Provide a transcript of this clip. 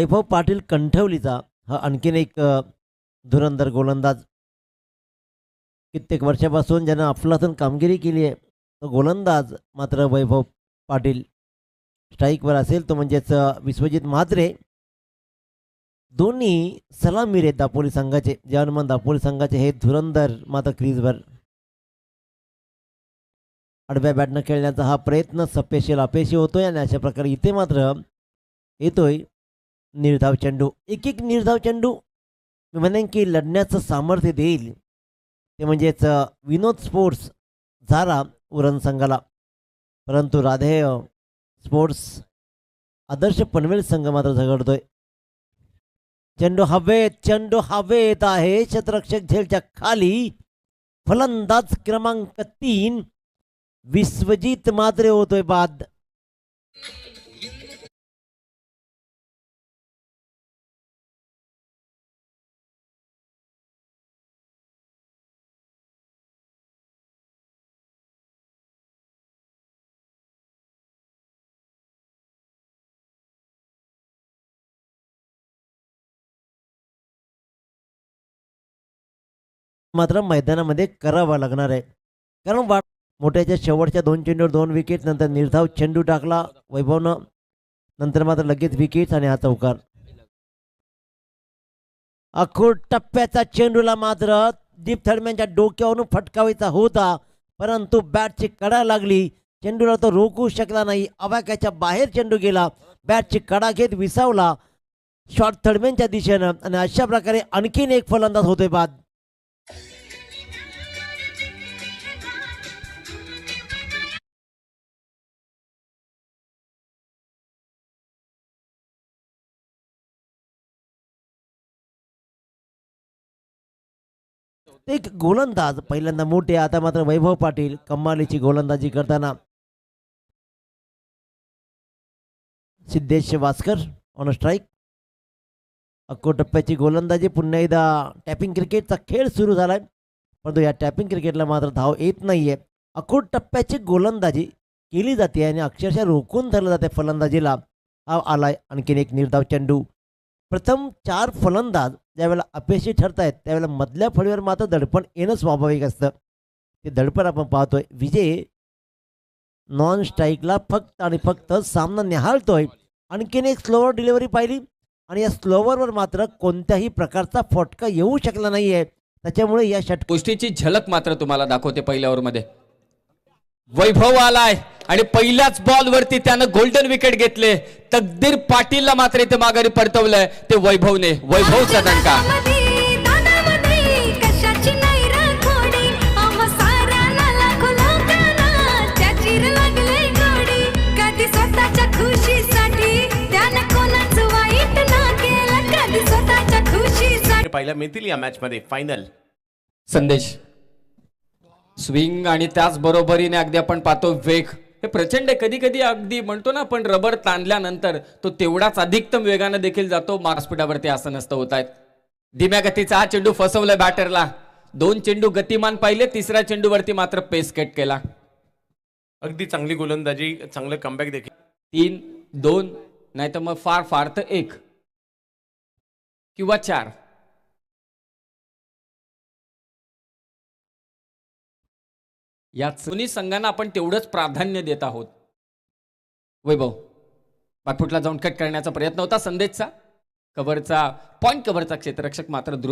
वैभव पाटील कंठवलीचा हा आणखीन एक धुरंधर गोलंदाज. कित्येक वर्षापासून ज्यानं अफलातून कामगिरी केली आहे तो गोलंदाज मात्र वैभव पाटील स्ट्राईकवर असेल तो म्हणजेच विश्वजित म्हात्रे. दोन्ही सलामीर आहेत दापोली संघाचे. जवान दापोली संघाचे हे धुरंधर मात्र क्रीजवर आडव्या बॅटनं खेळण्याचा हा प्रयत्न अपयशी होतोय आणि अशा प्रकारे इथे मात्र येतोय निर्धाव चेंडू. एक एक निर्धाव चेंडू मी म्हणेन की लढण्याचं सामर्थ्य देईल ते म्हणजेच विनोद स्पोर्ट्स झाला उरण संघाला. परंतु राधेय स्पोर्ट्स आदर्श पनवेल संघ मात्र झगडतोय. चेंडू हवेत आहे क्षेत्ररक्षक झेलच्या खाली. फलंदाज क्रमांक 3 विश्वजित म्हात्रे होतोय बाद. मात्र मैदानामध्ये करावा लागणार आहे कारण मोठ्याच्या शेवटच्या 2 चेंडूवर 2 विकेट नंतर निर्धाव चेंडू टाकला वैभवनं. नंतर मात्र लगेच विकेट आणि हा चौकार. अखूट टप्प्याचा चेंडूला मात्र दीप थडम्यांच्या डोक्यावरून फटकावायचा होता परंतु बॅटची कडा लागली. चेंडूला तो रोखू शकला नाही. आवाक्याच्या बाहेर चेंडू गेला. बॅटची कडा घेत विसावला शॉट थडम्यांच्या दिशेनं आणि अशा प्रकारे आणखीन एक फलंदाज होतोय बाद. एक गोलंदाज पहिल्यांदा मोठे आता मात्र वैभव पाटील कमालीची गोलंदाजी करताना. Siddhesh Waskar on strike. अक्को टप्प्याची गोलंदाजी. पुन्हा एकदा टॅपिंग क्रिकेटचा खेळ सुरू झालाय परंतु या टॅपिंग क्रिकेटला मात्र धाव येत नाहीये. अक्को टप्प्याची गोलंदाजी केली जाते आणि अक्षरशः रोखून धरलं जाते फलंदाजीला. हा आलाय आणखीन एक निर्धाव चेंडू. प्रथम 4 फलंदाज ज्यावेळेला अपयशी ठरतायत त्यावेळेला मधल्या फळीवर मात्र दडपण येणं स्वाभाविक असतं. ते दडपण आपण पाहतोय. विजय नॉन स्ट्राईकला फक्त आणि फक्त सामना निहाळतोय. आणखीन एक स्लोवर डिलिव्हरी पाहिली आणि या स्लोवरवर मात्र कोणत्याही प्रकारचा फटका येऊ शकला नाहीये. त्याच्यामुळे या गोष्टीची झलक मात्र तुम्हाला दाखवते पहिल्या ओव्हरमध्ये. वैभव आलाय आणि पहिल्याच बॉल वरती त्यानं गोल्डन विकेट घेतले. तकदीर पाटीलला मात्र इथे माघारी परतवलंय ते वैभवने. वैभवचा दणका. पाहायला मिळतील या मॅच मध्ये फायनल. संदेश स्विंग आणि त्याच बरोबरीने अगदी आपण पाहतो वेग हे प्रचंड. कधी कधी अगदी म्हणतो ना आपण रबर ताणल्यानंतर तो तेवढाच अधिकतम वेगानं देखील जातो. मार्कस्पीडावरती असं नसतं होत आहेत. धीम्या गतीचा हा चेंडू फसवलाय बॅटरला. 2 चेंडू गतिमान पाहिले. तिसऱ्या चेंडूवरती मात्र पेस कट केला. अगदी चांगली गोलंदाजी चांगलं कमबॅक देखील. 3-2 नाही तर मग फार फार तर 1 किंवा 4. या दोन्ही संघांना आपण तेवढंच प्राधान्य देत आहोत. वैभव बॅकफुटला जाऊन कट करण्याचा प्रयत्न होता संदेशचा. कव्हरचा पॉइंट कव्हरचा क्षेत्ररक्षक मात्र